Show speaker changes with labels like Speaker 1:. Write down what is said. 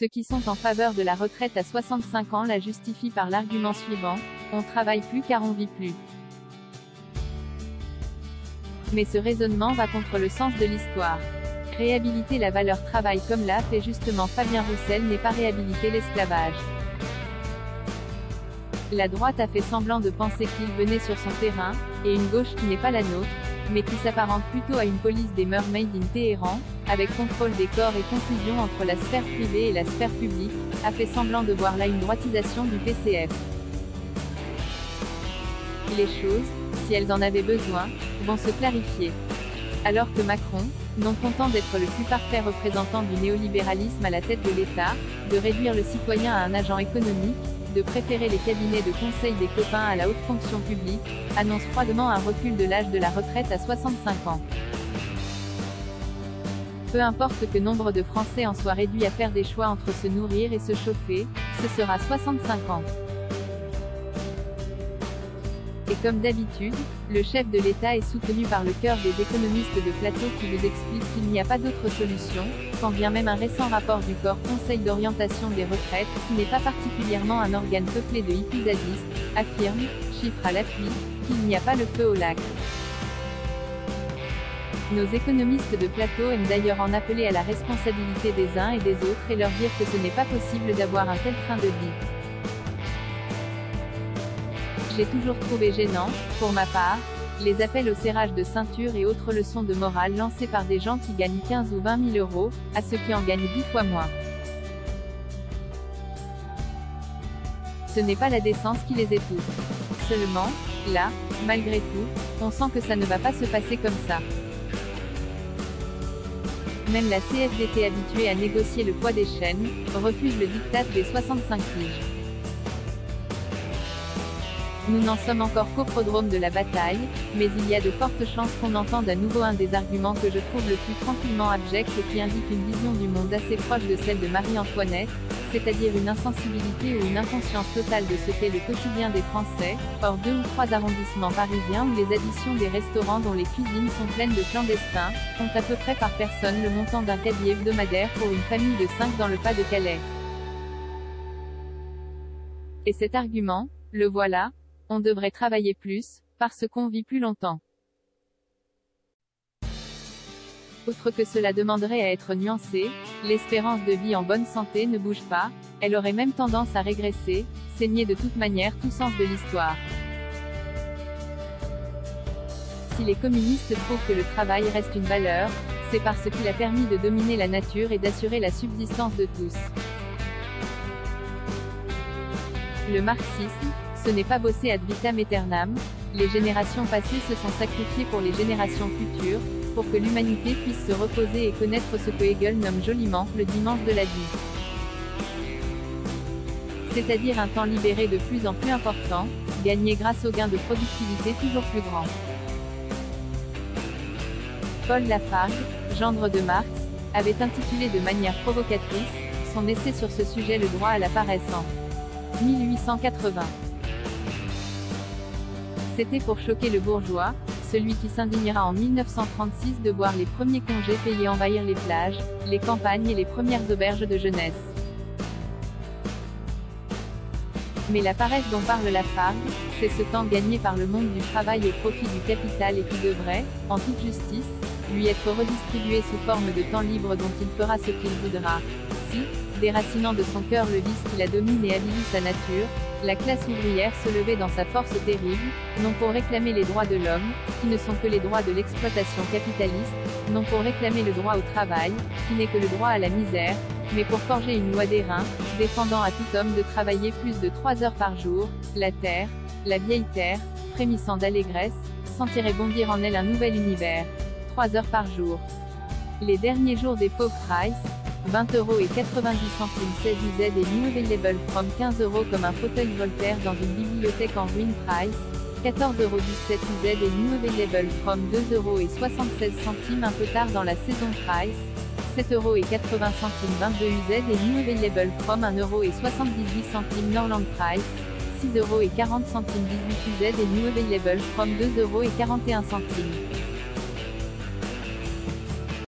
Speaker 1: Ceux qui sont en faveur de la retraite à 65 ans la justifient par l'argument suivant: on travaille plus car on vit plus. Mais ce raisonnement va contre le sens de l'histoire. Réhabiliter la valeur travail comme l'a fait justement Fabien Roussel n'est pas réhabiliter l'esclavage. La droite a fait semblant de penser qu'il venait sur son terrain, et une gauche qui n'est pas la nôtre, mais qui s'apparente plutôt à une police des mœurs made in Téhéran, avec contrôle des corps et confusion entre la sphère privée et la sphère publique, a fait semblant de voir là une droitisation du PCF. Les choses, si elles en avaient besoin, vont se clarifier. Alors que Macron, non content d'être le plus parfait représentant du néolibéralisme à la tête de l'État, de réduire le citoyen à un agent économique, de préférer les cabinets de conseil des copains à la haute fonction publique, annonce froidement un recul de l'âge de la retraite à 65 ans. Peu importe que nombre de Français en soient réduits à faire des choix entre se nourrir et se chauffer, ce sera 65 ans. Et comme d'habitude, le chef de l'État est soutenu par le cœur des économistes de plateau qui vous expliquent qu'il n'y a pas d'autre solution, quand bien même un récent rapport du Corps Conseil d'orientation des retraites, qui n'est pas particulièrement un organe peuplé de hippies zadistes, affirme, chiffre à l'appui, qu'il n'y a pas le feu au lac. Nos économistes de plateau aiment d'ailleurs en appeler à la responsabilité des uns et des autres et leur dire que ce n'est pas possible d'avoir un tel train de vie. J'ai toujours trouvé gênant, pour ma part, les appels au serrage de ceinture et autres leçons de morale lancées par des gens qui gagnent 15 ou 20 000 euros, à ceux qui en gagnent 10 fois moins. Ce n'est pas la décence qui les étouffe. Seulement, là, malgré tout, on sent que ça ne va pas se passer comme ça. Même la CFDT habituée à négocier le poids des chaînes, refuse le diktat des 65 piges. Nous n'en sommes encore qu'au prodrome de la bataille, mais il y a de fortes chances qu'on entende à nouveau un des arguments que je trouve le plus tranquillement abject et qui indique une vision du monde assez proche de celle de Marie-Antoinette, c'est-à-dire une insensibilité ou une inconscience totale de ce qu'est le quotidien des Français, hors 2 ou 3 arrondissements parisiens où les additions des restaurants dont les cuisines sont pleines de clandestins, ont à peu près par personne le montant d'un caddie hebdomadaire pour une famille de 5 dans le Pas-de-Calais. Et cet argument, le voilà: on devrait travailler plus, parce qu'on vit plus longtemps. Outre que cela demanderait à être nuancé, l'espérance de vie en bonne santé ne bouge pas, elle aurait même tendance à régresser, c'est nier de toute manière tout sens de l'histoire. Si les communistes trouvent que le travail reste une valeur, c'est parce qu'il a permis de dominer la nature et d'assurer la subsistance de tous. Le marxisme, ce n'est pas bosser ad vitam aeternam, les générations passées se sont sacrifiées pour les générations futures, pour que l'humanité puisse se reposer et connaître ce que Hegel nomme joliment le dimanche de la vie. C'est-à-dire un temps libéré de plus en plus important, gagné grâce aux gains de productivité toujours plus grands. Paul Lafargue, gendre de Marx, avait intitulé de manière provocatrice son essai sur ce sujet Le droit à la paresse en 1880. C'était pour choquer le bourgeois, celui qui s'indignera en 1936 de voir les premiers congés payés envahir les plages, les campagnes et les premières auberges de jeunesse. Mais la paresse dont parle Lafargue, c'est ce temps gagné par le monde du travail au profit du capital et qui devrait, en toute justice, lui être redistribué sous forme de temps libre dont il fera ce qu'il voudra. Si, déracinant de son cœur le vice qui la domine et avilit sa nature, la classe ouvrière se levait dans sa force terrible, non pour réclamer les droits de l'homme, qui ne sont que les droits de l'exploitation capitaliste, non pour réclamer le droit au travail, qui n'est que le droit à la misère, mais pour forger une loi d'airain, défendant à tout homme de travailler plus de 3 heures par jour, la terre, la vieille terre, frémissant d'allégresse, sentirait bondir en elle un nouvel univers. 3 heures par jour. Les derniers jours des pauvres price, 20,90 € 16 UZ et new available from 15 € comme un fauteuil Voltaire dans une bibliothèque en ruine price, 14,17 € UZ et new available from 2,76 € un peu tard dans la saison price, 7,80 € 22 UZ et new available from 1,78 € Norland price, 6,40 € 18 UZ et new available from 2,41 €